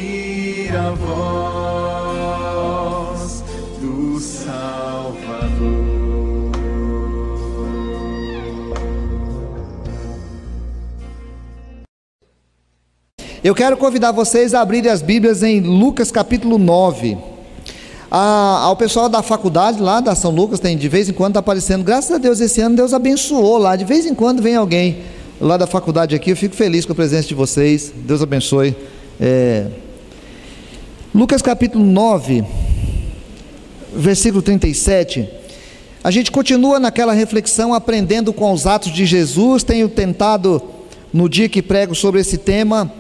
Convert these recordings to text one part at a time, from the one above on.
ouvir a voz do Salvador. Eu quero convidar vocês a abrirem as Bíblias em Lucas capítulo 9. Ao pessoal da faculdade lá da São Lucas, tem de vez em quando está aparecendo, graças a Deus esse ano Deus abençoou lá, de vez em quando vem alguém lá da faculdade aqui, eu fico feliz com a presença de vocês, Deus abençoe. Lucas capítulo 9, versículo 37, a gente continua naquela reflexão, aprendendo com os atos de Jesus. Tenho tentado, no dia que prego sobre esse tema,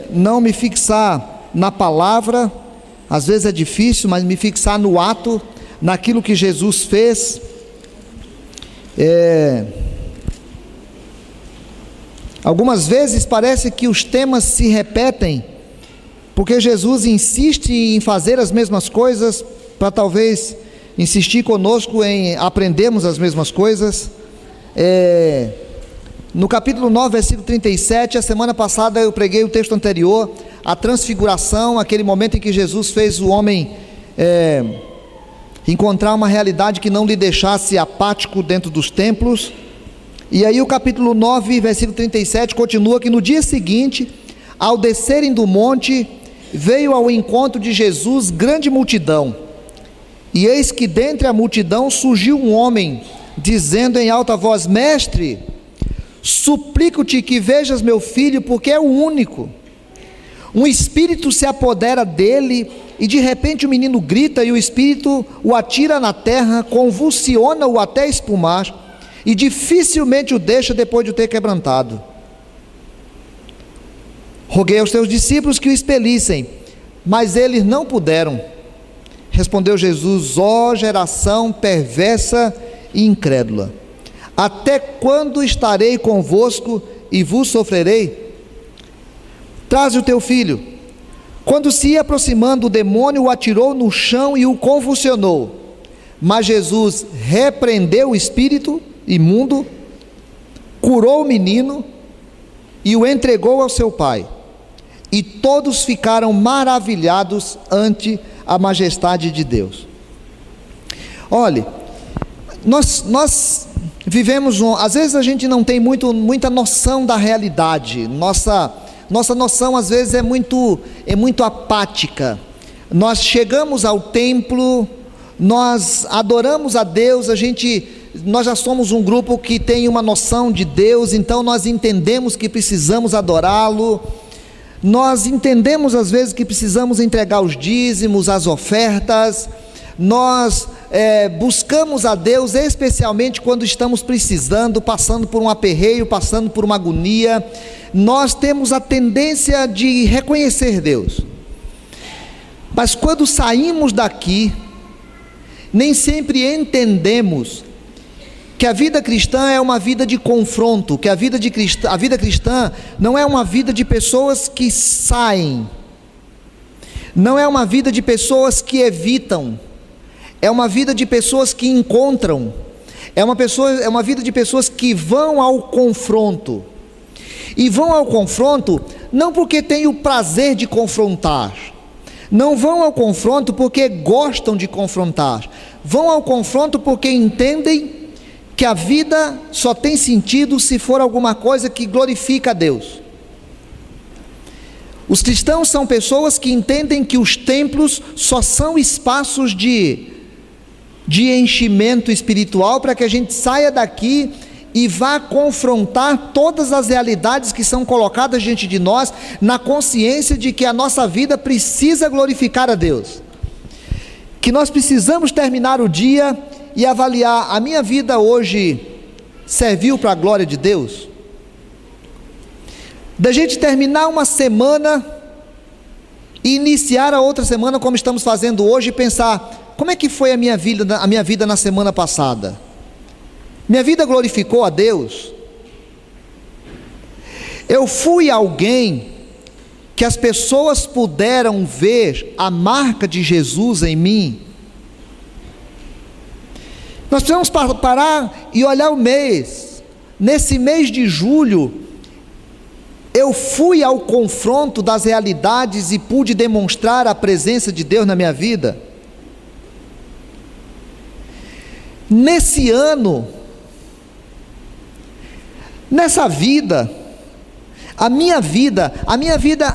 não me fixar na palavra, às vezes é difícil, mas me fixar no ato, naquilo que Jesus fez. Algumas vezes parece que os temas se repetem, porque Jesus insiste em fazer as mesmas coisas, para talvez insistir conosco em aprendermos as mesmas coisas. No capítulo 9, versículo 37, a semana passada eu preguei o texto anterior, a transfiguração, aquele momento em que Jesus fez o homem encontrar uma realidade que não lhe deixasse apático dentro dos templos. E aí o capítulo 9, versículo 37 continua que no dia seguinte, ao descerem do monte, veio ao encontro de Jesus grande multidão, e eis que dentre a multidão surgiu um homem, dizendo em alta voz: Mestre, suplico-te que vejas meu filho, porque é o único. Um espírito se apodera dele, e de repente o menino grita, e o espírito o atira na terra, convulsiona-o até espumar, e dificilmente o deixa depois de o ter quebrantado. Roguei aos teus discípulos que o expelissem, mas eles não puderam. Respondeu Jesus: ó geração perversa e incrédula, até quando estarei convosco e vos sofrerei? Traze o teu filho. Quando se ia aproximando, o demônio o atirou no chão e o convulsionou. Mas Jesus repreendeu o espírito imundo, curou o menino e o entregou ao seu pai. E todos ficaram maravilhados ante a majestade de Deus. Olhe, nós vivemos, às vezes a gente não tem muita noção da realidade, nossa noção às vezes é muito apática. Nós chegamos ao templo, nós adoramos a Deus, nós já somos um grupo que tem uma noção de Deus, então nós entendemos que precisamos adorá-lo, nós entendemos às vezes que precisamos entregar os dízimos, as ofertas, nós buscamos a Deus especialmente quando estamos precisando, passando por um aperreio, passando por uma agonia. Nós temos a tendência de reconhecer Deus, mas quando saímos daqui, nem sempre entendemos que a vida cristã é uma vida de confronto, que a vida cristã não é uma vida de pessoas que saem, não é uma vida de pessoas que evitam, é uma vida de pessoas que encontram, é uma vida de pessoas que vão ao confronto, e vão ao confronto não porque têm o prazer de confrontar, não vão ao confronto porque gostam de confrontar, vão ao confronto porque entendem que a vida só tem sentido se for alguma coisa que glorifica a Deus. Os cristãos são pessoas que entendem que os templos só são espaços de enchimento espiritual, para que a gente saia daqui e vá confrontar todas as realidades que são colocadas diante de nós, na consciência de que a nossa vida precisa glorificar a Deus, que nós precisamos terminar o dia e avaliar: a minha vida hoje serviu para a glória de Deus? Da gente terminar uma semana e iniciar a outra semana como estamos fazendo hoje, e pensar: como é que foi a minha vida na semana passada? Minha vida glorificou a Deus? Eu fui alguém que as pessoas puderam ver a marca de Jesus em mim? Nós precisamos parar e olhar o mês. Nesse mês de julho, eu fui ao confronto das realidades e pude demonstrar a presença de Deus na minha vida? Nesse ano, nessa vida, a minha vida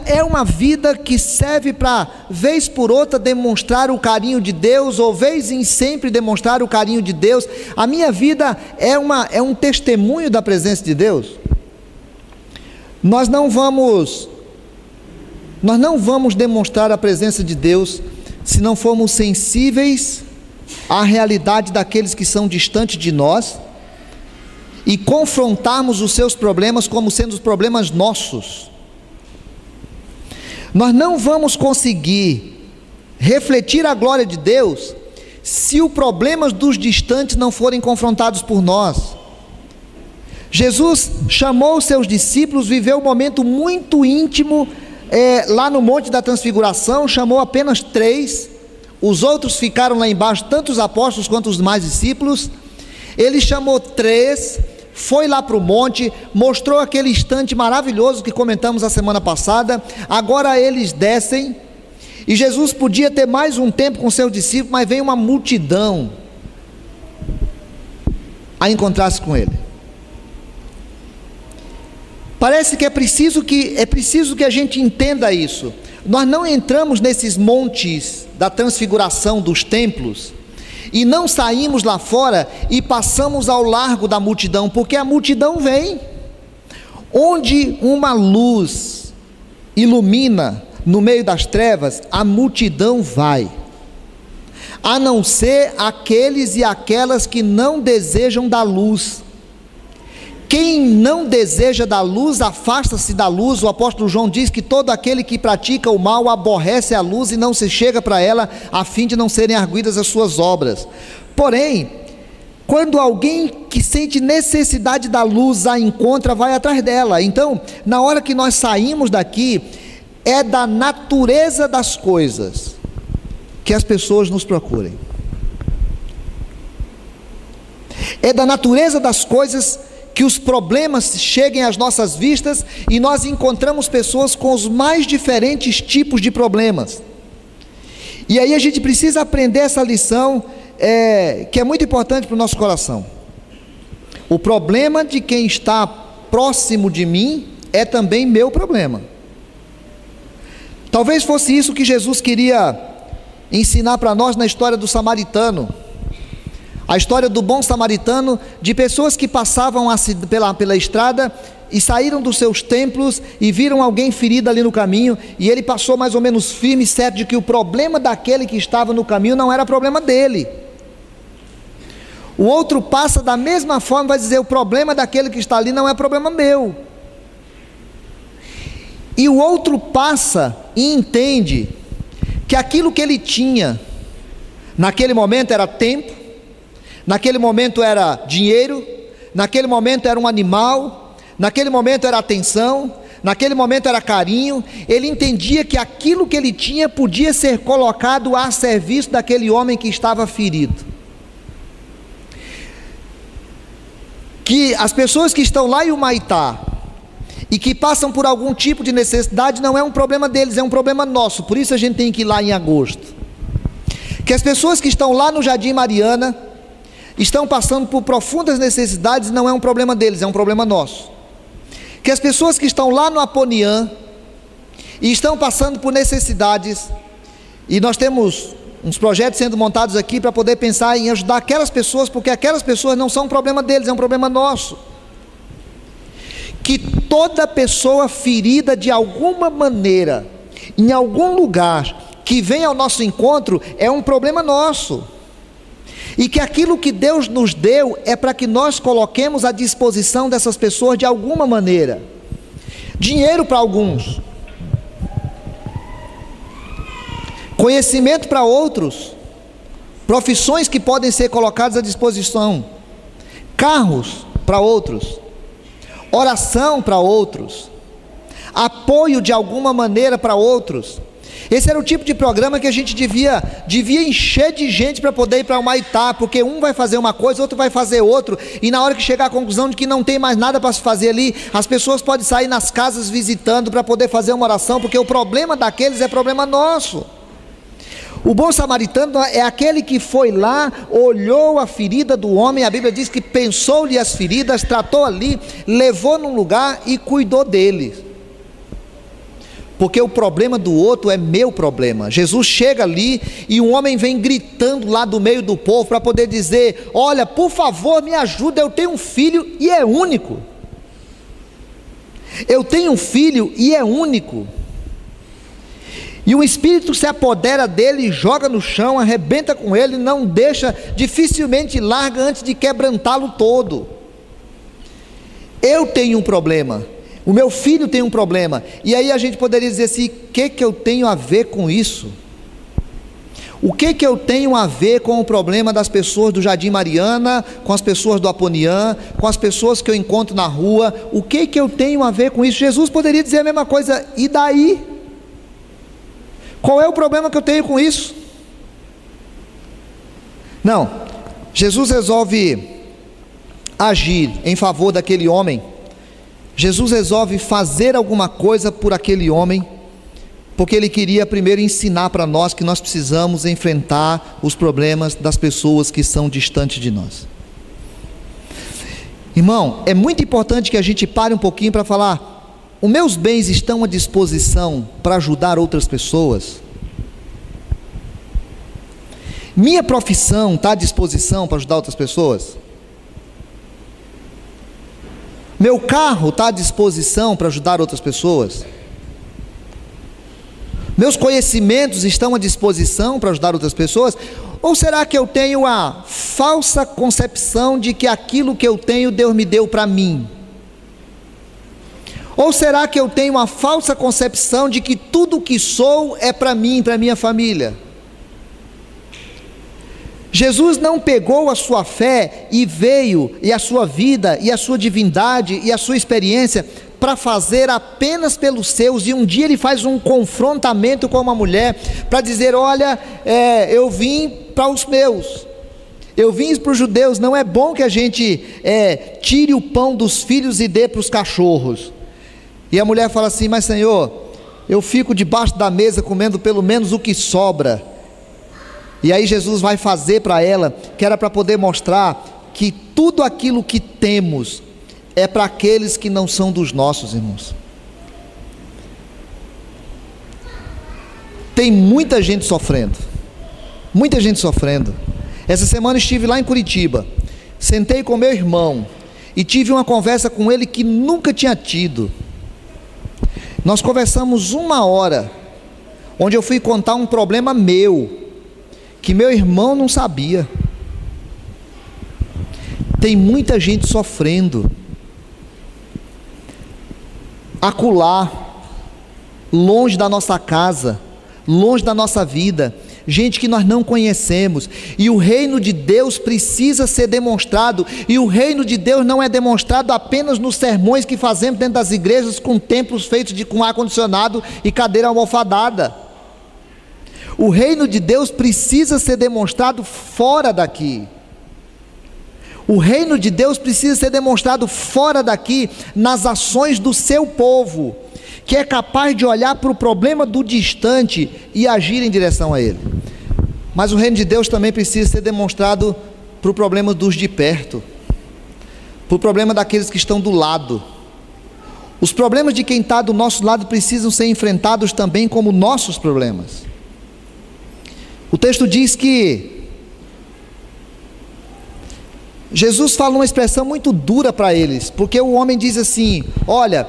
é uma vida que serve para, vez por outra, demonstrar o carinho de Deus, ou vez em sempre demonstrar o carinho de Deus. A minha vida é um testemunho da presença de Deus. Nós não vamos demonstrar a presença de Deus se não formos sensíveis à realidade daqueles que são distantes de nós e confrontarmos os seus problemas como sendo os problemas nossos. Nós não vamos conseguir refletir a glória de Deus se os problemas dos distantes não forem confrontados por nós. Jesus chamou os seus discípulos, viveu um momento muito íntimo lá no Monte da Transfiguração, chamou apenas 3, os outros ficaram lá embaixo, tanto os apóstolos quanto os demais discípulos. Ele chamou 3, foi lá para o monte, mostrou aquele instante maravilhoso que comentamos a semana passada. Agora eles descem, e Jesus podia ter mais um tempo com seus discípulos, mas vem uma multidão a encontrar-se com ele. Parece que é preciso que a gente entenda isso. Nós não entramos nesses montes da transfiguração dos templos e não saímos lá fora e passamos ao largo da multidão, porque a multidão vem. Onde uma luz ilumina no meio das trevas, a multidão vai, a não ser aqueles e aquelas que não desejam da luz. Quem não deseja da luz, afasta-se da luz. O apóstolo João diz que todo aquele que pratica o mal aborrece a luz e não se chega para ela, a fim de não serem arguidas as suas obras. Porém, quando alguém que sente necessidade da luz a encontra, vai atrás dela. Então, na hora que nós saímos daqui, é da natureza das coisas que as pessoas nos procurem. É da natureza das coisas que os problemas cheguem às nossas vistas e nós encontramos pessoas com os mais diferentes tipos de problemas. E aí a gente precisa aprender essa lição, que é muito importante para o nosso coração. O problema de quem está próximo de mim é também meu problema. Talvez fosse isso que Jesus queria ensinar para nós na história do samaritano. A história do bom samaritano, de pessoas que passavam pela estrada e saíram dos seus templos e viram alguém ferido ali no caminho, e ele passou mais ou menos firme, certo de que o problema daquele que estava no caminho não era problema dele. O outro passa da mesma forma, vai dizer: o problema daquele que está ali não é problema meu. E o outro passa e entende que aquilo que ele tinha naquele momento era tempo, naquele momento era dinheiro, naquele momento era um animal, naquele momento era atenção, naquele momento era carinho. Ele entendia que aquilo que ele tinha podia ser colocado a serviço daquele homem que estava ferido. Que as pessoas que estão lá em Humaitá e que passam por algum tipo de necessidade não é um problema deles, é um problema nosso. Por isso a gente tem que ir lá em agosto. Que as pessoas que estão lá no Jardim Mariana estão passando por profundas necessidades, não é um problema deles, é um problema nosso. Que as pessoas que estão lá no Aponian e estão passando por necessidades, e nós temos uns projetos sendo montados aqui para poder pensar em ajudar aquelas pessoas, porque aquelas pessoas não são um problema deles, é um problema nosso. Que toda pessoa ferida de alguma maneira, em algum lugar, que vem ao nosso encontro, é um problema nosso. E que aquilo que Deus nos deu é para que nós coloquemos à disposição dessas pessoas de alguma maneira. Dinheiro para alguns, conhecimento para outros, profissões que podem ser colocadas à disposição, carros para outros, oração para outros, apoio de alguma maneira para outros. Esse era o tipo de programa que a gente devia encher de gente para poder ir para Humaitá, porque um vai fazer uma coisa, outro vai fazer outro, e na hora que chegar à conclusão de que não tem mais nada para se fazer ali, as pessoas podem sair nas casas visitando para poder fazer uma oração, porque o problema daqueles é problema nosso. O bom samaritano é aquele que foi lá, olhou a ferida do homem, a Bíblia diz que pensou-lhe as feridas, tratou ali, levou num lugar e cuidou dele. Porque o problema do outro é meu problema. Jesus chega ali e um homem vem gritando lá do meio do povo para poder dizer: olha, por favor, me ajuda, eu tenho um filho e é único. Eu tenho um filho e é único. E o espírito se apodera dele, joga no chão, arrebenta com ele, não deixa, dificilmente larga antes de quebrantá-lo todo. Eu tenho um problema. O meu filho tem um problema, e aí a gente poderia dizer assim: o que eu tenho a ver com isso? O que eu tenho a ver com o problema das pessoas do Jardim Mariana, com as pessoas do Aponian, com as pessoas que eu encontro na rua? O que eu tenho a ver com isso? Jesus poderia dizer a mesma coisa: e daí? Qual é o problema que eu tenho com isso? Não, Jesus resolve agir em favor daquele homem. Jesus resolve fazer alguma coisa por aquele homem, porque ele queria primeiro ensinar para nós que nós precisamos enfrentar os problemas das pessoas que são distantes de nós. Irmão, é muito importante que a gente pare um pouquinho para falar: os meus bens estão à disposição para ajudar outras pessoas? Minha profissão está à disposição para ajudar outras pessoas? Meu carro está à disposição para ajudar outras pessoas? Meus conhecimentos estão à disposição para ajudar outras pessoas? Ou será que eu tenho a falsa concepção de que aquilo que eu tenho Deus me deu para mim? Ou será que eu tenho a falsa concepção de que tudo o que sou é para mim, para minha família? Jesus não pegou a sua fé e veio, e a sua vida, e a sua divindade, e a sua experiência, para fazer apenas pelos seus, e um dia ele faz um confrontamento com uma mulher, para dizer: olha, eu vim para os meus, eu vim para os judeus, não é bom que a gente tire o pão dos filhos e dê para os cachorros. E a mulher fala assim: mas Senhor, eu fico debaixo da mesa comendo pelo menos o que sobra. E aí Jesus vai fazer para ela, que era para poder mostrar que tudo aquilo que temos é para aqueles que não são dos nossos, irmãos. Tem muita gente sofrendo, muita gente sofrendo. Essa semana estive lá em Curitiba, sentei com meu irmão e tive uma conversa com ele que nunca tinha tido. Nós conversamos 1 hora, onde eu fui contar um problema meu, que meu irmão não sabia. Tem muita gente sofrendo, acolá, longe da nossa casa, longe da nossa vida, gente que nós não conhecemos, e o reino de Deus precisa ser demonstrado, e o reino de Deus não é demonstrado apenas nos sermões que fazemos dentro das igrejas, com templos feitos com ar-condicionado e cadeira almofadada. O reino de Deus precisa ser demonstrado fora daqui. O reino de Deus precisa ser demonstrado fora daqui, nas ações do seu povo, que é capaz de olhar para o problema do distante e agir em direção a ele. Mas o reino de Deus também precisa ser demonstrado para o problema dos de perto, para o problema daqueles que estão do lado. Os problemas de quem está do nosso lado precisam ser enfrentados também como nossos problemas. O texto diz que Jesus fala uma expressão muito dura para eles, porque o homem diz assim: olha,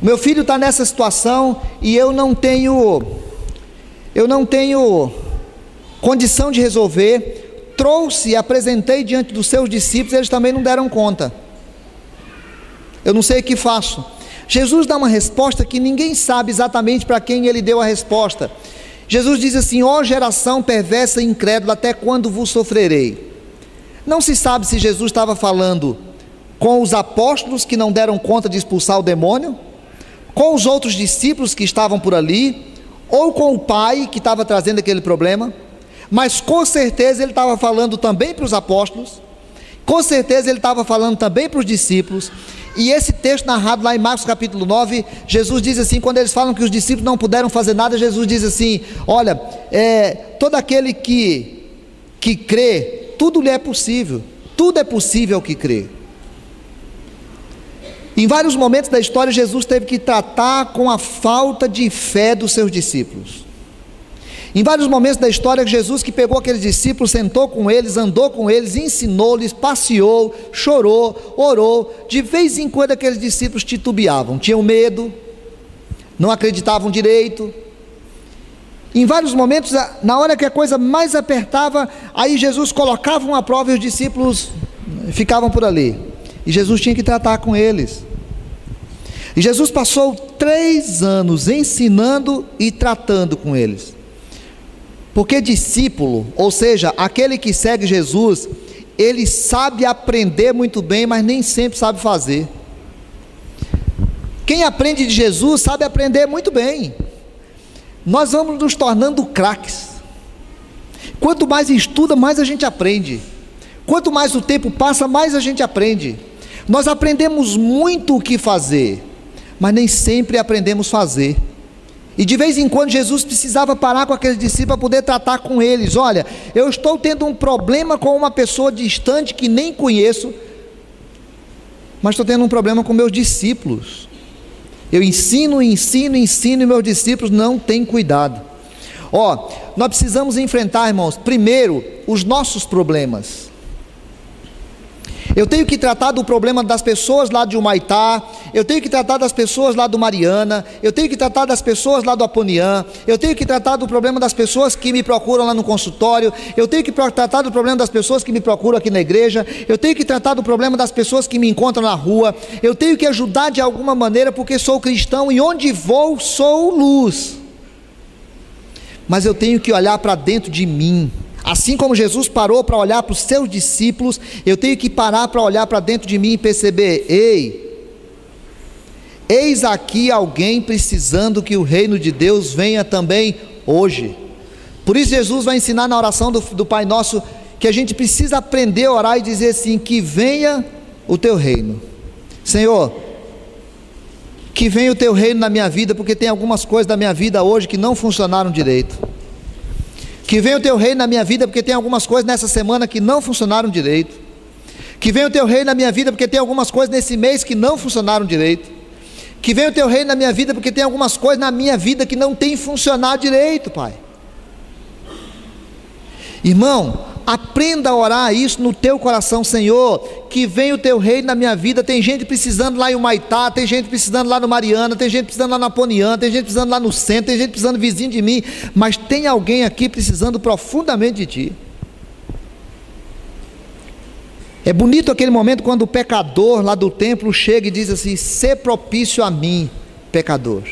meu filho está nessa situação e eu não tenho condição de resolver. Trouxe e apresentei diante dos seus discípulos, eles também não deram conta. Eu não sei o que faço. Jesus dá uma resposta que ninguém sabe exatamente para quem ele deu a resposta. Jesus diz assim: ó geração perversa e incrédula, até quando vos sofrerei? Não se sabe se Jesus estava falando com os apóstolos que não deram conta de expulsar o demônio, com os outros discípulos que estavam por ali, ou com o pai que estava trazendo aquele problema, mas com certeza ele estava falando também para os apóstolos, com certeza ele estava falando também para os discípulos. E esse texto narrado lá em Marcos capítulo 9, Jesus diz assim, quando eles falam que os discípulos não puderam fazer nada, Jesus diz assim, olha, todo aquele que crê, tudo lhe é possível, tudo é possível ao que crê. Em vários momentos da história, Jesus teve que tratar com a falta de fé dos seus discípulos. Em vários momentos da história, Jesus que pegou aqueles discípulos, sentou com eles, andou com eles, ensinou-lhes, passeou, chorou, orou. De vez em quando aqueles discípulos titubeavam, tinham medo, não acreditavam direito. Em vários momentos, na hora que a coisa mais apertava, aí Jesus colocava uma prova e os discípulos ficavam por ali. E Jesus tinha que tratar com eles. E Jesus passou 3 anos ensinando e tratando com eles. Porque discípulo, ou seja, aquele que segue Jesus, ele sabe aprender muito bem, mas nem sempre sabe fazer. Quem aprende de Jesus sabe aprender muito bem. Nós vamos nos tornando craques. Quanto mais estuda, mais a gente aprende. Quanto mais o tempo passa, mais a gente aprende. Nós aprendemos muito o que fazer, mas nem sempre aprendemos a fazer. E de vez em quando Jesus precisava parar com aqueles discípulos para poder tratar com eles. Olha, eu estou tendo um problema com uma pessoa distante que nem conheço, mas estou tendo um problema com meus discípulos. Eu ensino e meus discípulos não têm cuidado. Nós precisamos enfrentar, irmãos, primeiro os nossos problemas. Eu tenho que tratar do problema das pessoas lá de Humaitá, eu tenho que tratar das pessoas lá do Mariana, eu tenho que tratar das pessoas lá do Aponiã, eu tenho que tratar do problema das pessoas que me procuram lá no consultório, eu tenho que tratar do problema das pessoas que me procuram aqui na igreja, eu tenho que tratar do problema das pessoas que me encontram na rua, eu tenho que ajudar de alguma maneira porque sou cristão e onde vou sou luz. Mas eu tenho que olhar para dentro de mim. Assim como Jesus parou para olhar para os seus discípulos, eu tenho que parar para olhar para dentro de mim e perceber: eis aqui alguém precisando que o reino de Deus venha também hoje. Por isso Jesus vai ensinar na oração do Pai Nosso, que a gente precisa aprender a orar e dizer assim: que venha o teu reino. Senhor, que venha o teu reino na minha vida, porque tem algumas coisas da minha vida hoje que não funcionaram direito. Que venha o teu reino na minha vida, porque tem algumas coisas nessa semana que não funcionaram direito. Que venha o teu reino na minha vida, porque tem algumas coisas nesse mês que não funcionaram direito. Que venha o teu reino na minha vida, porque tem algumas coisas na minha vida que não tem funcionado direito, Pai. Irmão, aprenda a orar isso no teu coração: Senhor, que venha o teu reino na minha vida. Tem gente precisando lá em Humaitá, tem gente precisando lá no Mariana, tem gente precisando lá na Aponiã, tem gente precisando lá no centro, tem gente precisando vizinho de mim, mas tem alguém aqui precisando profundamente de Ti. É bonito aquele momento quando o pecador lá do templo chega e diz assim: sê propício a mim, pecador.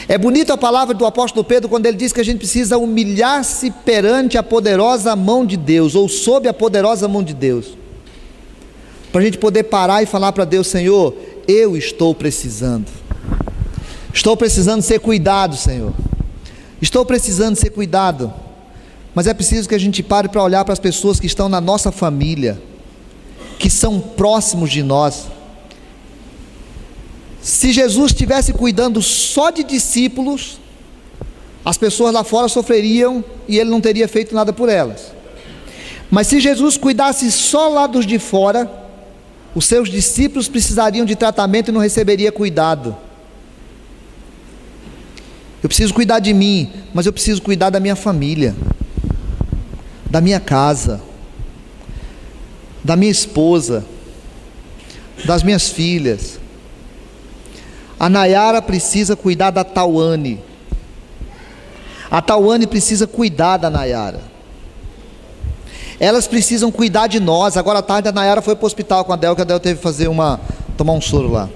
É bonito a palavra do apóstolo Pedro quando ele diz que a gente precisa humilhar-se perante a poderosa mão de Deus, ou sob a poderosa mão de Deus, para a gente poder parar e falar para Deus: Senhor, eu estou precisando ser cuidado, Senhor, estou precisando ser cuidado. Mas é preciso que a gente pare para olhar para as pessoas que estão na nossa família, que são próximos de nós. Se Jesus estivesse cuidando só de discípulos, as pessoas lá fora sofreriam e Ele não teria feito nada por elas. Mas se Jesus cuidasse só lá dos de fora, os seus discípulos precisariam de tratamento e não receberia cuidado. Eu preciso cuidar de mim, mas eu preciso cuidar da minha família, da minha casa, da minha esposa, das minhas filhas. A Nayara precisa cuidar da Tauane. A Tauane precisa cuidar da Nayara. Elas precisam cuidar de nós. Agora à tarde a Nayara foi para o hospital com a Del, que a Del teve que fazer tomar um soro lá.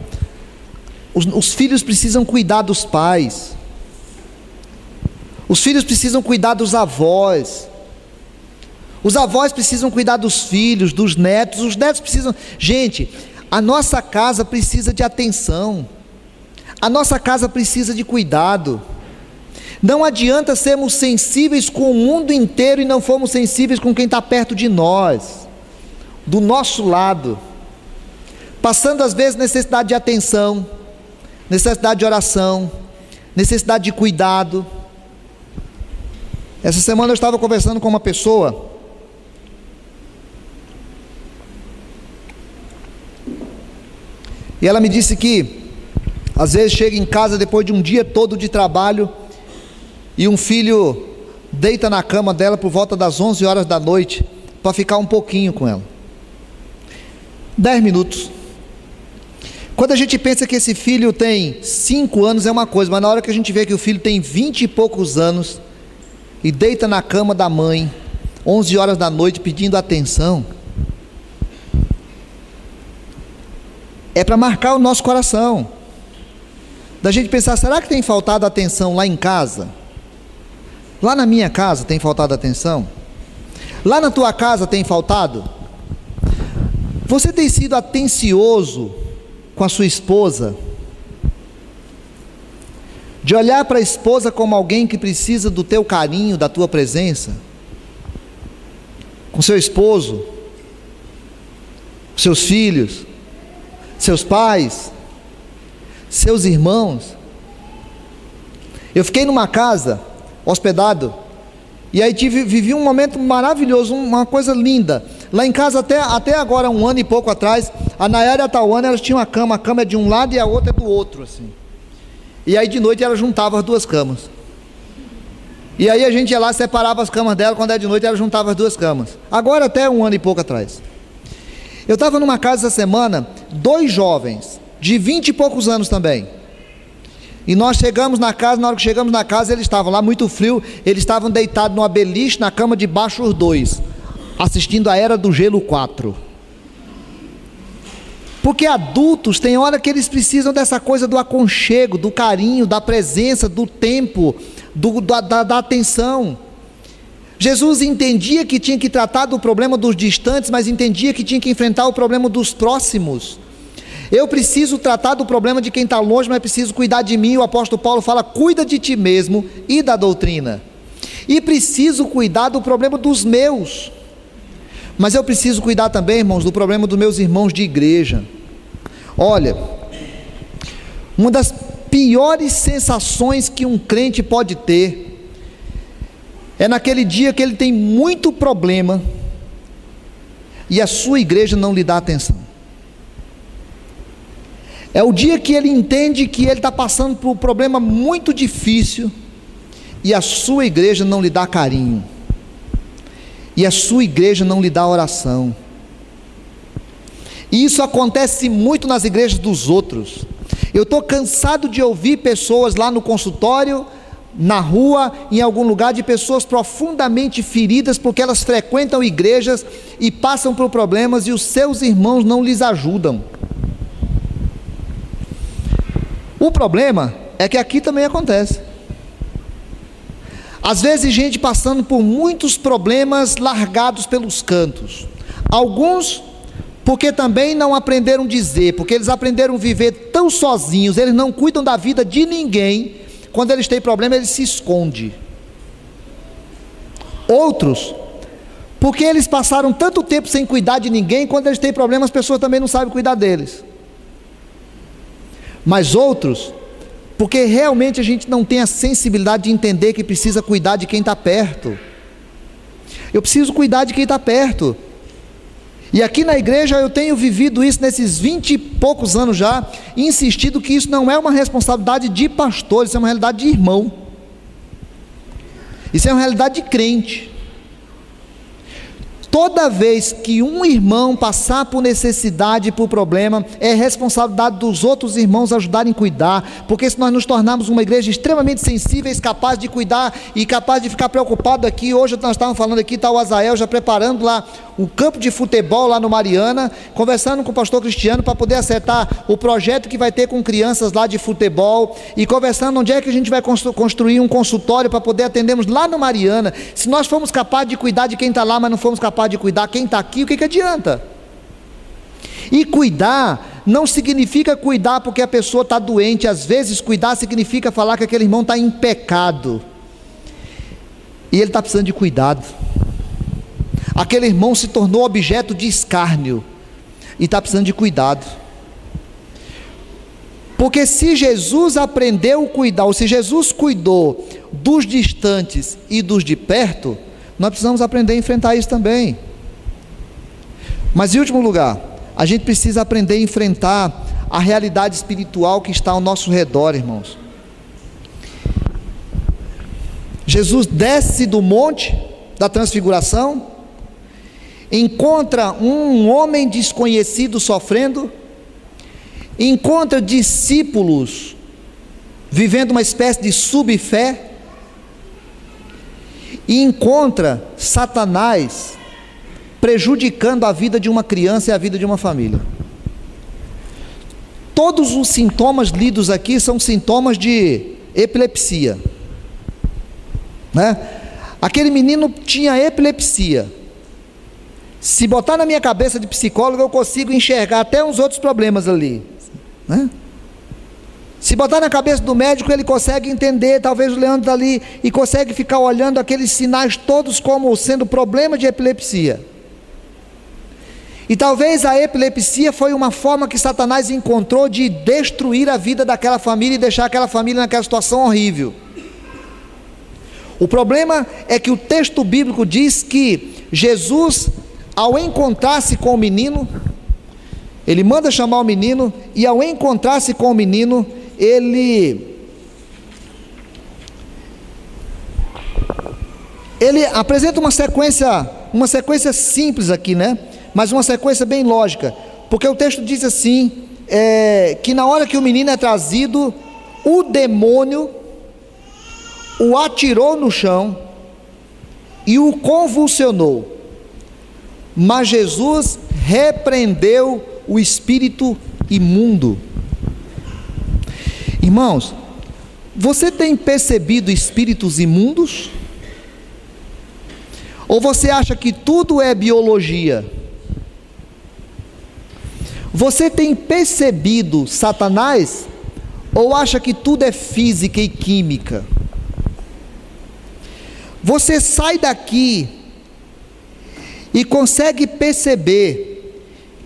Os filhos precisam cuidar dos pais. Os filhos precisam cuidar dos avós. Os avós precisam cuidar dos filhos, dos netos. Os netos precisam... Gente, a nossa casa precisa de atenção. A nossa casa precisa de cuidado. Não adianta sermos sensíveis com o mundo inteiro e não formos sensíveis com quem está perto de nós, do nosso lado, passando às vezes necessidade de atenção, necessidade de oração, necessidade de cuidado. Essa semana eu estava conversando com uma pessoa, e ela me disse que às vezes chega em casa depois de um dia todo de trabalho e um filho deita na cama dela por volta das 11 horas da noite para ficar um pouquinho com ela, 10 minutos. Quando a gente pensa que esse filho tem 5 anos é uma coisa, mas na hora que a gente vê que o filho tem 20 e poucos anos e deita na cama da mãe 11 horas da noite pedindo atenção, é para marcar o nosso coração, da gente pensar, será que tem faltado atenção lá em casa? Lá na minha casa tem faltado atenção? Lá na tua casa tem faltado? Você tem sido atencioso com a sua esposa? De olhar para a esposa como alguém que precisa do teu carinho, da tua presença? Com seu esposo, seus filhos, seus pais, seus irmãos. Eu fiquei numa casa hospedado, e aí vivi um momento maravilhoso, uma coisa linda. Lá em casa, até agora, 1 ano e pouco atrás, a Nayara e a Tawana, elas tinham a cama é de um lado e a outra é do outro, assim. E aí de noite ela juntava as 2 camas. E aí a gente ia lá, separava as camas dela, quando é de noite ela juntava as 2 camas. Agora até 1 ano e pouco atrás. Eu estava numa casa essa semana, 2 jovens, de 20 e poucos anos também. E nós chegamos na casa, na hora que chegamos na casa, eles estavam lá, muito frio, eles estavam deitados numa beliche, na cama de baixo os 2, assistindo a Era do Gelo 4. Porque adultos, tem hora que eles precisam dessa coisa do aconchego, do carinho, da presença, do tempo, da atenção. Jesus entendia que tinha que tratar do problema dos distantes, mas entendia que tinha que enfrentar o problema dos próximos. Eu preciso tratar do problema de quem está longe, mas preciso cuidar de mim. O apóstolo Paulo fala, cuida de ti mesmo e da doutrina. E preciso cuidar do problema dos meus. Mas eu preciso cuidar também, irmãos, do problema dos meus irmãos de igreja. Olha, uma das piores sensações que um crente pode ter é naquele dia que ele tem muito problema e a sua igreja não lhe dá atenção. É o dia que ele entende que ele está passando por um problema muito difícil e a sua igreja não lhe dá carinho, e a sua igreja não lhe dá oração. E isso acontece muito nas igrejas dos outros. Eu estou cansado de ouvir pessoas lá no consultório, na rua, em algum lugar, de pessoas profundamente feridas porque elas frequentam igrejas e passam por problemas e os seus irmãos não lhes ajudam. O problema é que aqui também acontece. Às vezes gente passando por muitos problemas largados pelos cantos. Alguns porque também não aprenderam a dizer, porque eles aprenderam a viver tão sozinhos, eles não cuidam da vida de ninguém. Quando eles têm problema, eles se escondem. Outros porque eles passaram tanto tempo sem cuidar de ninguém, quando eles têm problema, as pessoas também não sabem cuidar deles. Mas outros, porque realmente a gente não tem a sensibilidade de entender que precisa cuidar de quem está perto. Eu preciso cuidar de quem está perto. E aqui na igreja eu tenho vivido isso nesses 20 e poucos anos já, e insistido que isso não é uma responsabilidade de pastor, isso é uma realidade de irmão. Isso é uma realidade de crente. Toda vez que um irmão passar por necessidade, por problema, é responsabilidade dos outros irmãos ajudarem a cuidar, porque se nós nos tornarmos uma igreja extremamente sensíveis, capaz de cuidar e capaz de ficar preocupado aqui, hoje nós estávamos falando aqui, está o Azael já preparando lá o campo de futebol lá no Mariana, conversando com o pastor Cristiano para poder acertar o projeto que vai ter com crianças lá de futebol, e conversando onde é que a gente vai construir um consultório para poder atendermos lá no Mariana. Se nós formos capazes de cuidar de quem está lá, mas não formos capazes de cuidar quem está aqui, o que adianta? E cuidar não significa cuidar porque a pessoa está doente. Às vezes cuidar significa falar que aquele irmão está em pecado e ele está precisando de cuidado. Aquele irmão se tornou objeto de escárnio e está precisando de cuidado. Porque se Jesus aprendeu a cuidar, ou se Jesus cuidou dos distantes e dos de perto, nós precisamos aprender a enfrentar isso também. Mas em último lugar, a gente precisa aprender a enfrentar a realidade espiritual que está ao nosso redor, irmãos. Jesus desce do monte da transfiguração, encontra um homem desconhecido sofrendo, encontra discípulos vivendo uma espécie de subfé, e encontra Satanás prejudicando a vida de uma criança e a vida de uma família. Todos os sintomas lidos aqui são sintomas de epilepsia, né? Aquele menino tinha epilepsia. Se botar na minha cabeça de psicólogo, eu consigo enxergar até uns outros problemas ali, né? Se botar na cabeça do médico, ele consegue entender, talvez o Leandro ali, e consegue ficar olhando aqueles sinais todos como sendo problema de epilepsia. E talvez a epilepsia foi uma forma que Satanás encontrou de destruir a vida daquela família e deixar aquela família naquela situação horrível. O problema é que o texto bíblico diz que Jesus, ao encontrar-se com o menino, ele manda chamar o menino, e ao encontrar-se com o menino, ele apresenta uma sequência simples aqui, né? Mas uma sequência bem lógica, porque o texto diz assim, que na hora que o menino é trazido, o demônio o atirou no chão e o convulsionou, mas Jesus repreendeu o espírito imundo. Irmãos, você tem percebido espíritos imundos? Ou você acha que tudo é biologia? Você tem percebido Satanás? Ou acha que tudo é física e química? Você sai daqui e consegue perceber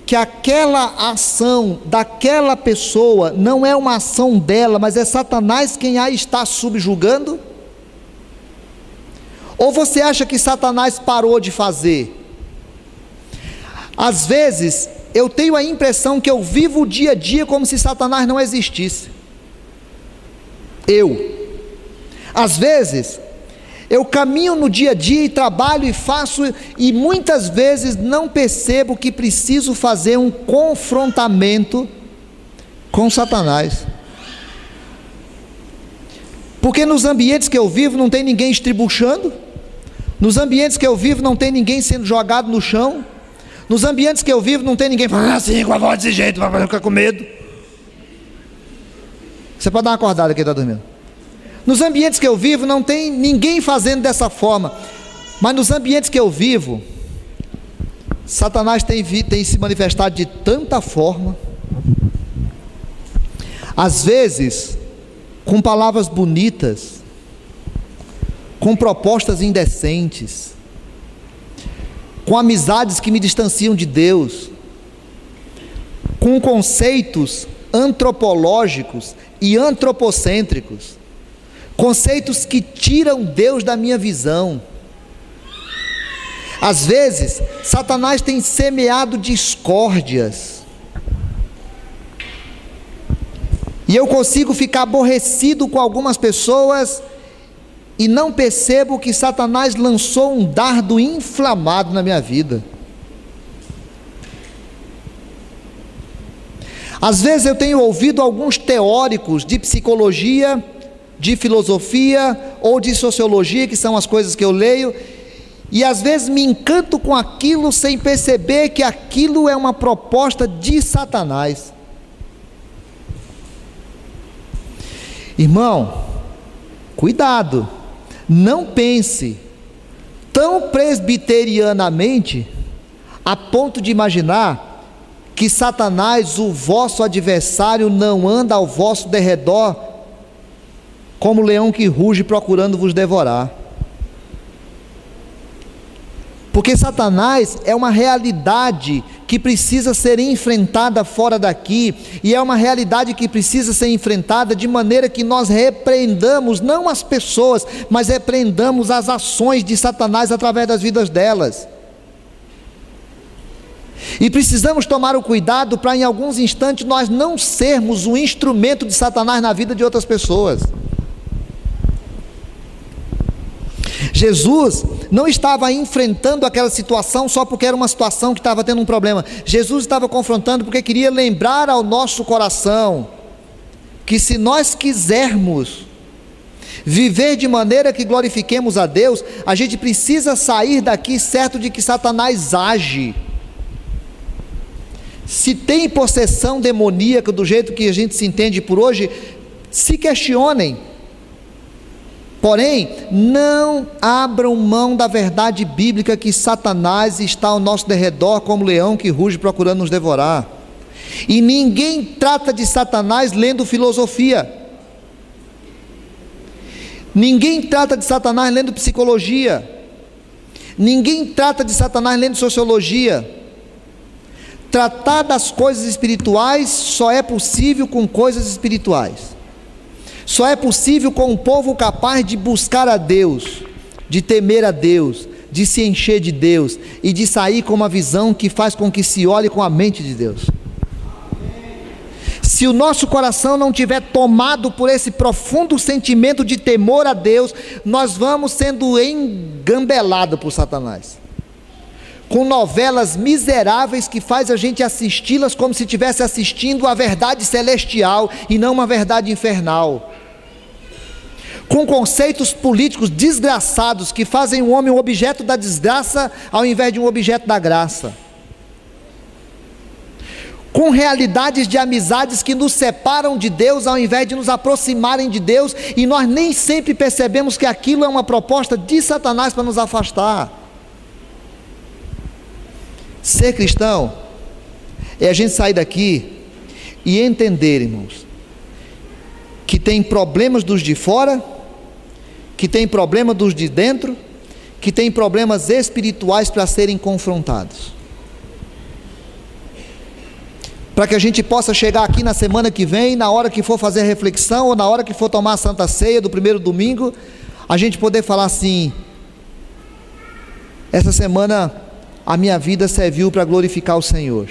que aquela ação daquela pessoa não é uma ação dela, mas é Satanás quem a está subjugando? Ou você acha que Satanás parou de fazer? Às vezes, eu tenho a impressão que eu vivo o dia a dia como se Satanás não existisse. Às vezes, eu caminho no dia a dia e trabalho e faço, e muitas vezes não percebo que preciso fazer um confrontamento com Satanás. Porque nos ambientes que eu vivo não tem ninguém estribuchando, nos ambientes que eu vivo não tem ninguém sendo jogado no chão, nos ambientes que eu vivo não tem ninguém falando assim com a voz desse jeito, vai ficar com medo. Você pode dar uma acordada quem está dormindo. Nos ambientes que eu vivo não tem ninguém fazendo dessa forma, mas nos ambientes que eu vivo, Satanás tem se manifestado de tanta forma, às vezes com palavras bonitas, com propostas indecentes, com amizades que me distanciam de Deus, com conceitos antropológicos e antropocêntricos, conceitos que tiram Deus da minha visão. Às vezes, Satanás tem semeado discórdias, e eu consigo ficar aborrecido com algumas pessoas, e não percebo que Satanás lançou um dardo inflamado na minha vida. Às vezes eu tenho ouvido alguns teóricos de psicologia, de filosofia ou de sociologia, que são as coisas que eu leio, e às vezes me encanto com aquilo sem perceber que aquilo é uma proposta de Satanás. Irmão, cuidado, não pense tão presbiterianamente a ponto de imaginar que Satanás, o vosso adversário, não anda ao vosso derredor como leão que ruge procurando vos devorar. Porque Satanás é uma realidade que precisa ser enfrentada fora daqui, e é uma realidade que precisa ser enfrentada de maneira que nós repreendamos, não as pessoas, mas repreendamos as ações de Satanás através das vidas delas. E precisamos tomar o cuidado para em alguns instantes nós não sermos um instrumento de Satanás na vida de outras pessoas. Jesus não estava enfrentando aquela situação só porque era uma situação que estava tendo um problema. Jesus estava confrontando porque queria lembrar ao nosso coração que se nós quisermos viver de maneira que glorifiquemos a Deus, a gente precisa sair daqui certo de que Satanás age. Se tem possessão demoníaca do jeito que a gente se entende por hoje, se questionem. Porém, não abram mão da verdade bíblica que Satanás está ao nosso derredor como leão que ruge procurando nos devorar. E ninguém trata de Satanás lendo filosofia. Ninguém trata de Satanás lendo psicologia. Ninguém trata de Satanás lendo sociologia. Tratar das coisas espirituais só é possível com coisas espirituais. Só é possível com um povo capaz de buscar a Deus, de temer a Deus, de se encher de Deus e de sair com uma visão que faz com que se olhe com a mente de Deus. Se o nosso coração não tiver tomado por esse profundo sentimento de temor a Deus, nós vamos sendo engambelados por Satanás, com novelas miseráveis que faz a gente assisti-las como se estivesse assistindo a verdade celestial e não uma verdade infernal, com conceitos políticos desgraçados que fazem o homem um objeto da desgraça ao invés de um objeto da graça, com realidades de amizades que nos separam de Deus ao invés de nos aproximarem de Deus, e nós nem sempre percebemos que aquilo é uma proposta de Satanás para nos afastar. Ser cristão é a gente sair daqui e entender, irmãos, que tem problemas dos de fora, que tem problema dos de dentro, que tem problemas espirituais para serem confrontados, para que a gente possa chegar aqui na semana que vem, na hora que for fazer a reflexão, ou na hora que for tomar a Santa Ceia do primeiro domingo, a gente poder falar assim: essa semana a minha vida serviu para glorificar o Senhor.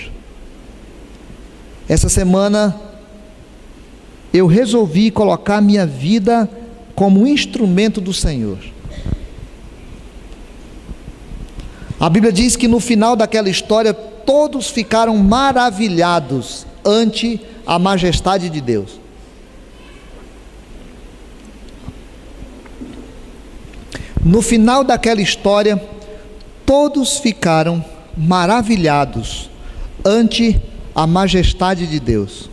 Essa semana eu resolvi colocar minha vida como um instrumento do Senhor. A Bíblia diz que no final daquela história todos ficaram maravilhados ante a majestade de Deus. No final daquela história todos ficaram maravilhados ante a majestade de Deus.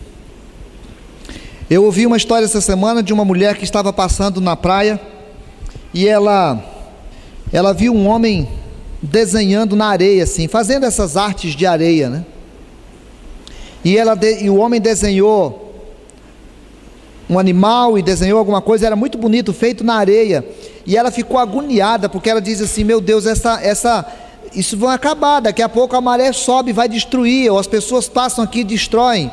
Eu ouvi uma história essa semana de uma mulher que estava passando na praia e ela viu um homem desenhando na areia, assim, fazendo essas artes de areia, né? E o homem desenhou um animal e desenhou alguma coisa, era muito bonito, feito na areia. E ela ficou agoniada, porque ela diz assim: meu Deus, isso vai acabar, daqui a pouco a maré sobe e vai destruir, ou as pessoas passam aqui e destroem.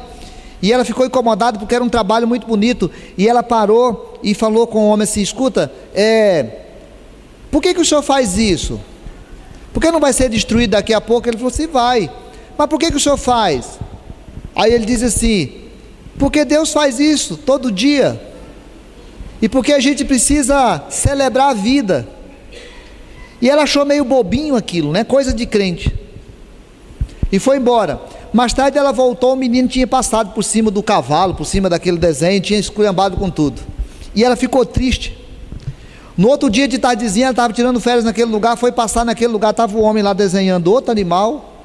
E ela ficou incomodada porque era um trabalho muito bonito, e ela parou e falou com o homem assim: escuta, por que o senhor faz isso? Por que não vai ser destruído daqui a pouco? Ele falou assim: vai. Mas por que o senhor faz? Aí ele diz assim: porque Deus faz isso todo dia, e porque a gente precisa celebrar a vida. E ela achou meio bobinho aquilo, né? Coisa de crente, e foi embora. Mais tarde ela voltou, o menino tinha passado por cima do cavalo, por cima daquele desenho, tinha esculhambado com tudo, e ela ficou triste. No outro dia de tardezinha, ela estava tirando férias naquele lugar, foi passar naquele lugar, estava o homem lá desenhando outro animal,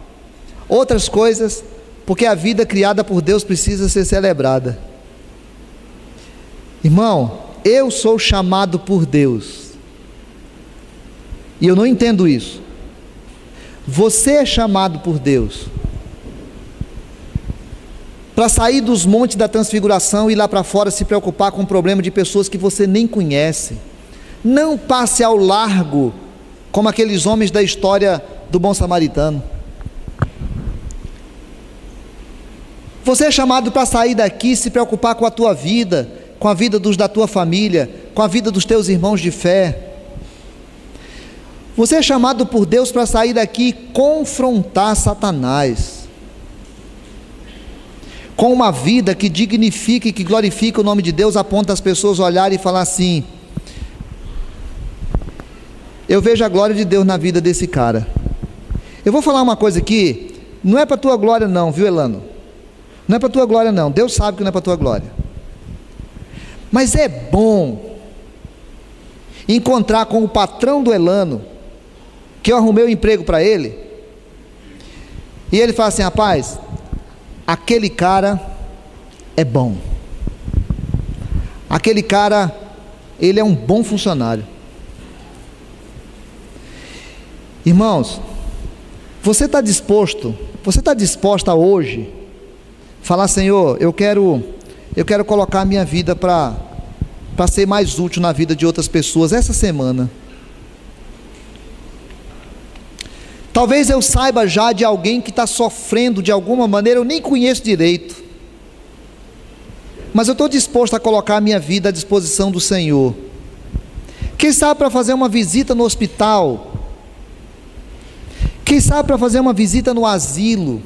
outras coisas, porque a vida criada por Deus precisa ser celebrada. Irmão, eu sou chamado por Deus, e eu não entendo isso. Você é chamado por Deus. para sair dos montes da transfiguração e ir lá para fora se preocupar com o problema de pessoas que você nem conhece. Não passe ao largo, como aqueles homens da história do bom samaritano. Você é chamado para sair daqui e se preocupar com a tua vida, com a vida da tua família, com a vida dos teus irmãos de fé. Você é chamado por Deus para sair daqui e confrontar Satanás, com uma vida que dignifica e que glorifica o nome de Deus, a ponto das pessoas olharem e falar assim: eu vejo a glória de Deus na vida desse cara. Eu vou falar uma coisa aqui, não é para a tua glória não, viu, Elano? Não é para a tua glória não, Deus sabe que não é para a tua glória. Mas é bom encontrar com o patrão do Elano, que eu arrumei um emprego para ele, e ele fala assim: rapaz, aquele cara é bom, aquele cara, ele é um bom funcionário. Irmãos, você está disposta hoje falar: Senhor, eu quero colocar a minha vida para ser mais útil na vida de outras pessoas essa semana. Talvez eu saiba já de alguém que está sofrendo de alguma maneira, eu nem conheço direito, mas eu estou disposto a colocar a minha vida à disposição do Senhor. Quem sabe para fazer uma visita no hospital, quem sabe para fazer uma visita no asilo,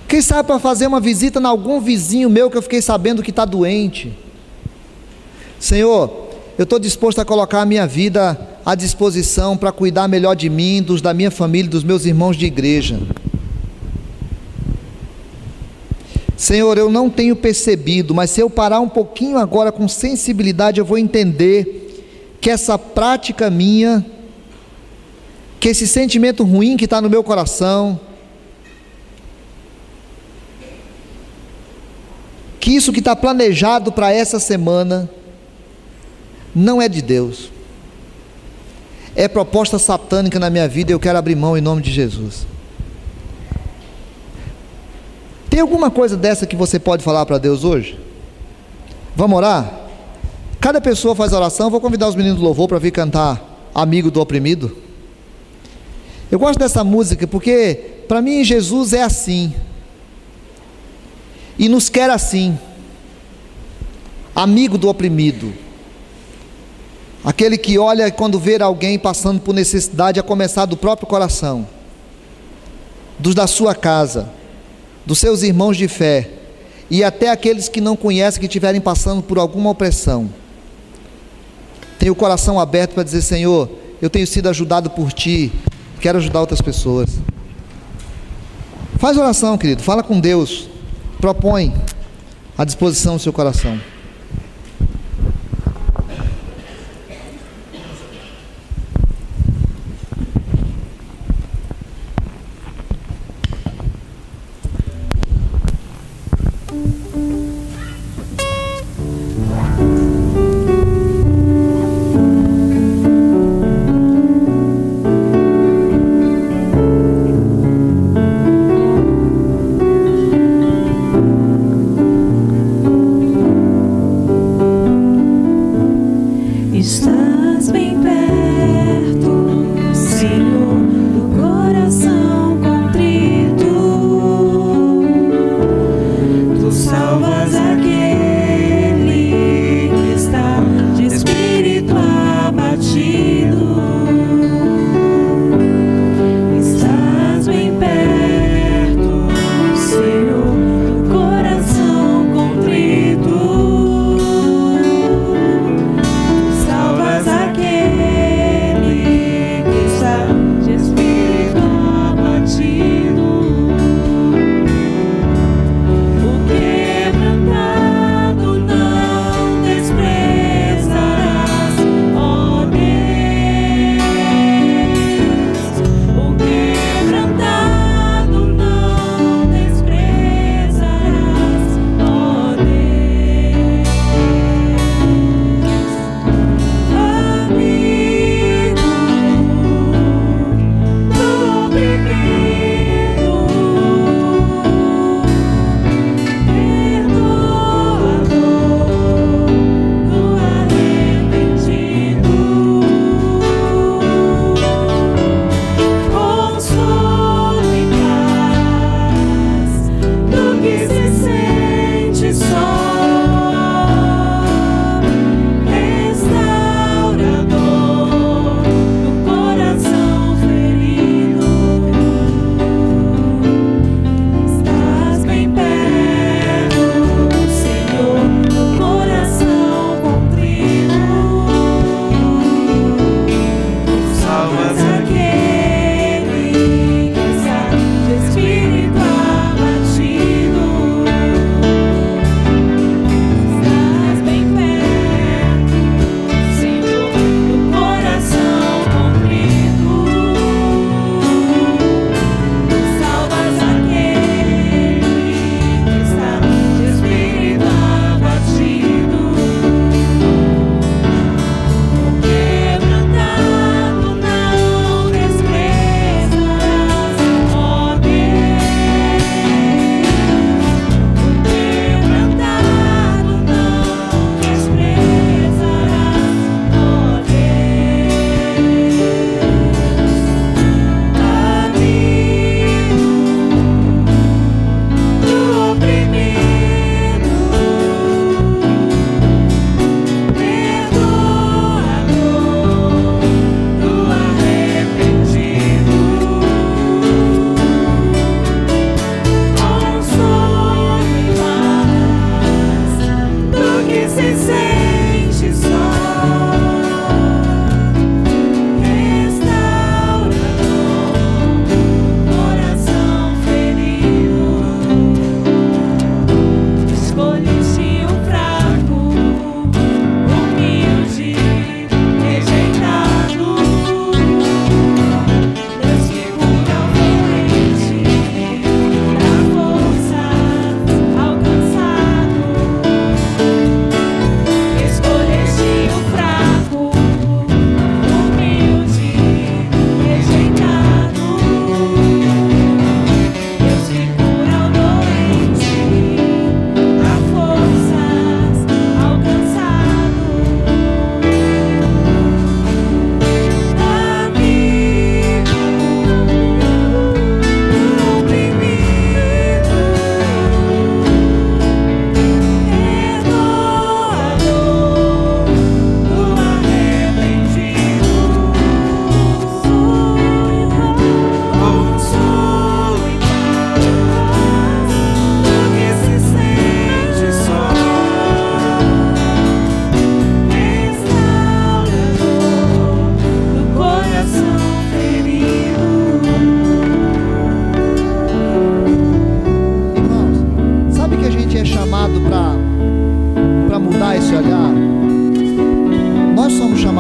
quem sabe para fazer uma visita em algum vizinho meu que eu fiquei sabendo que está doente. Senhor, eu estou disposto a colocar a minha vida à disposição para cuidar melhor de mim, da minha família, dos meus irmãos de igreja. Senhor, eu não tenho percebido, mas se eu parar um pouquinho agora com sensibilidade, eu vou entender que essa prática minha, que esse sentimento ruim que está no meu coração, que isso que está planejado para essa semana, não é de Deus, é proposta satânica na minha vida, e eu quero abrir mão em nome de Jesus. Tem alguma coisa dessa que você pode falar para Deus hoje? Vamos orar? Cada pessoa faz oração. Vou convidar os meninos do louvor para vir cantar Amigo do Oprimido. Eu gosto dessa música porque para mim Jesus é assim, e nos quer assim, amigo do oprimido, aquele que olha quando vê alguém passando por necessidade, a começar do próprio coração, dos da sua casa, dos seus irmãos de fé, e até aqueles que não conhecem, que estiverem passando por alguma opressão. Tem o coração aberto para dizer: Senhor, eu tenho sido ajudado por Ti, quero ajudar outras pessoas. Faz oração, querido, fala com Deus, propõe à disposição do seu coração.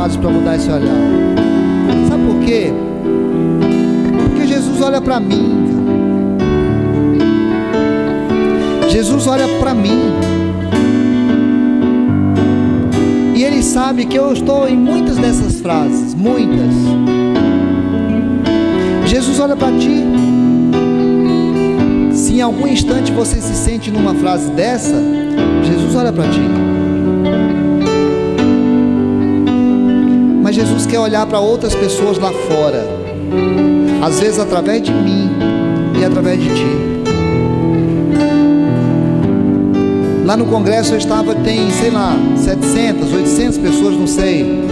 amados, para mudar esse olhar. Sabe por quê? Porque Jesus olha para mim, cara. Jesus olha para mim. E Ele sabe que eu estou em muitas dessas frases, muitas. Jesus olha para ti. Se em algum instante você se sente numa frase dessa, Jesus olha para ti. Mas Jesus quer olhar para outras pessoas lá fora, às vezes através de mim e através de ti. Lá no congresso eu estava, tem, sei lá, 700, 800 pessoas, não sei.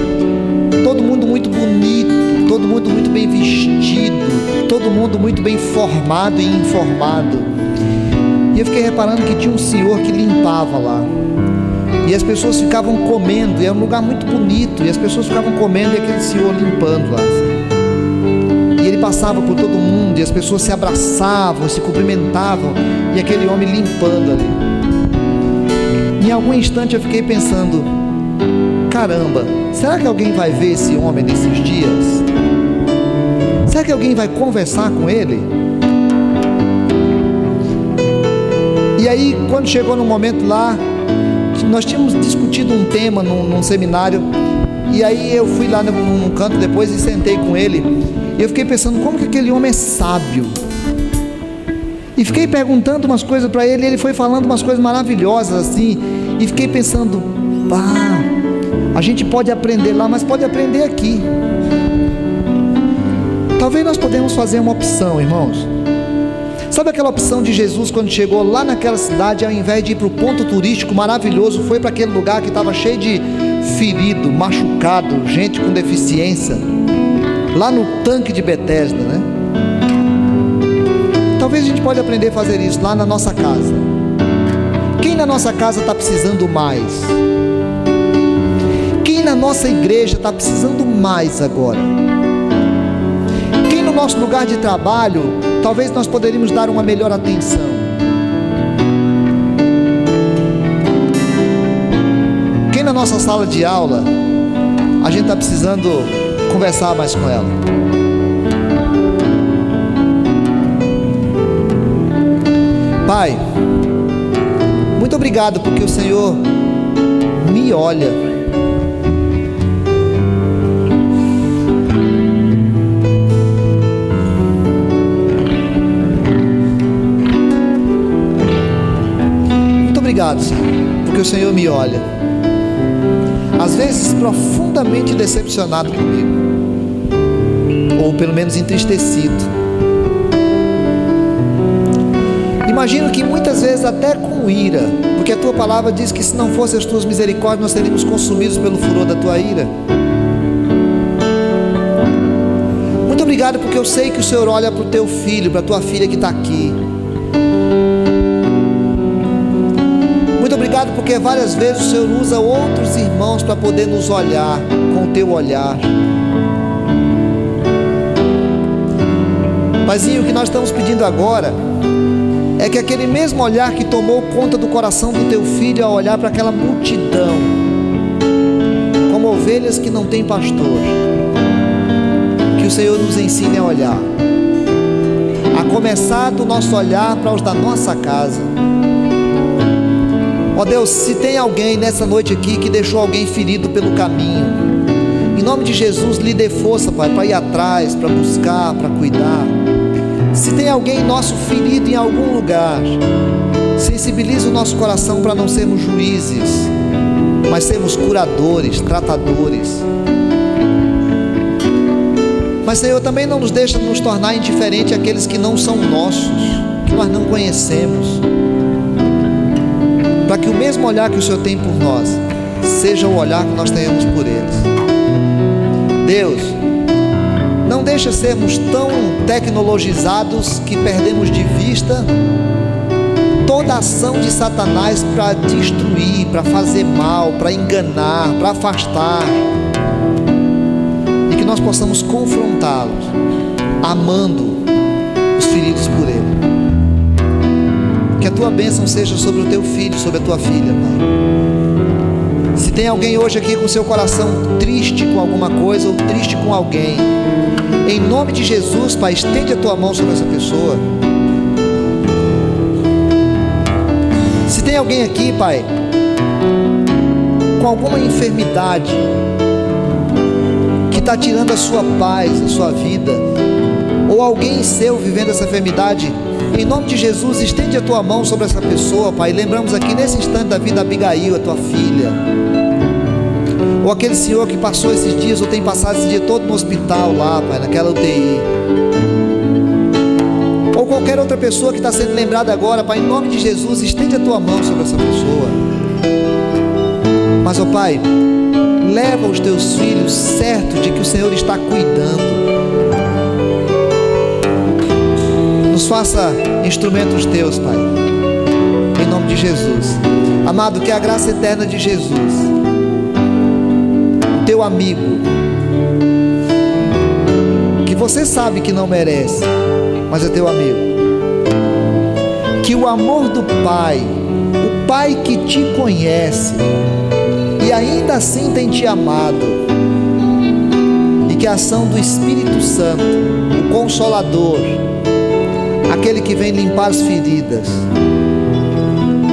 Todo mundo muito bonito, todo mundo muito bem vestido, todo mundo muito bem formado e informado. E eu fiquei reparando que tinha um senhor que limpava lá. E as pessoas ficavam comendo, e era um lugar muito bonito, e as pessoas ficavam comendo e aquele senhor limpando lá. E ele passava por todo mundo, e as pessoas se abraçavam, se cumprimentavam, e aquele homem limpando ali. Em algum instante eu fiquei pensando, caramba, será que alguém vai ver esse homem nesses dias? Será que alguém vai conversar com ele? E aí, quando chegou no momento lá, nós tínhamos discutido um tema num seminário, e aí eu fui lá num canto depois e sentei com ele, e eu fiquei pensando, como que aquele homem é sábio? E fiquei perguntando umas coisas para ele, e ele foi falando umas coisas maravilhosas assim, e fiquei pensando, a gente pode aprender lá, mas pode aprender aqui. Talvez nós podemos fazer uma opção, irmãos. Sabe aquela opção de Jesus quando chegou lá naquela cidade, ao invés de ir para o ponto turístico maravilhoso, foi para aquele lugar que estava cheio de ferido, machucado, gente com deficiência, lá no tanque de Betesda, né? Talvez a gente pode aprender a fazer isso lá na nossa casa. Quem na nossa casa está precisando mais? Quem na nossa igreja está precisando mais agora? Quem no nosso lugar de trabalho, talvez nós poderíamos dar uma melhor atenção? Quem na nossa sala de aula, a gente está precisando conversar mais com ela? Pai, muito obrigado porque o Senhor me olha. Muito obrigado, Senhor, porque o Senhor me olha. Às vezes profundamente decepcionado comigo, ou pelo menos entristecido. Imagino que muitas vezes até com ira, porque a tua palavra diz que se não fossem as tuas misericórdias, nós seríamos consumidos pelo furor da tua ira. Muito obrigado porque eu sei que o Senhor olha para o teu filho, para a tua filha que está aqui. Muito obrigado porque várias vezes o Senhor usa outros irmãos para poder nos olhar com o teu olhar. Paizinho, o que nós estamos pedindo agora é que aquele mesmo olhar que tomou conta do coração do teu filho ao olhar para aquela multidão, como ovelhas que não têm pastor, que o Senhor nos ensine a olhar, a começar do nosso olhar para os da nossa casa. Ó Deus, se tem alguém nessa noite aqui que deixou alguém ferido pelo caminho, em nome de Jesus, lhe dê força, Pai, para ir atrás, para buscar, para cuidar. Se tem alguém nosso ferido em algum lugar, sensibiliza o nosso coração para não sermos juízes, mas sermos curadores, tratadores. Mas, Senhor, também não nos deixa nos tornar indiferentes àqueles que não são nossos, que nós não conhecemos, para que o mesmo olhar que o Senhor tem por nós seja o olhar que nós tenhamos por eles. Deus, não deixa sermos tão tecnologizados que perdemos de vista toda a ação de Satanás para destruir, para fazer mal, para enganar, para afastar, e que nós possamos confrontá-los, amando os feridos por ele. Que a tua bênção seja sobre o teu filho, sobre a tua filha, Pai. Se tem alguém hoje aqui com seu coração triste com alguma coisa ou triste com alguém, em nome de Jesus, Pai, estende a tua mão sobre essa pessoa. Se tem alguém aqui, Pai, com alguma enfermidade que está tirando a sua paz, a sua vida, ou alguém seu vivendo essa enfermidade, em nome de Jesus, estende a tua mão sobre essa pessoa, Pai. Lembramos aqui nesse instante da vida Abigail, a tua filha, ou aquele senhor que passou esses dias, ou tem passado esse dia todo no hospital lá, Pai, naquela UTI, ou qualquer outra pessoa que está sendo lembrada agora, Pai, em nome de Jesus, estende a tua mão sobre essa pessoa. Mas, ó Pai, leva os teus filhos certo de que o Senhor está cuidando. Nos faça instrumentos teus, Pai, em nome de Jesus. Amado, que a graça eterna de Jesus, teu amigo, que você sabe que não merece, mas é teu amigo, que o amor do Pai, o Pai que te conhece e ainda assim tem te amado, e que a ação do Espírito Santo, o Consolador, aquele que vem limpar as feridas,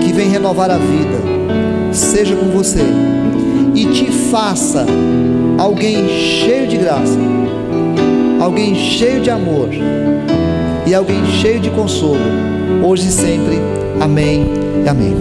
que vem renovar a vida, seja com você e te faça alguém cheio de graça, alguém cheio de amor e alguém cheio de consolo, hoje e sempre. Amém e amém.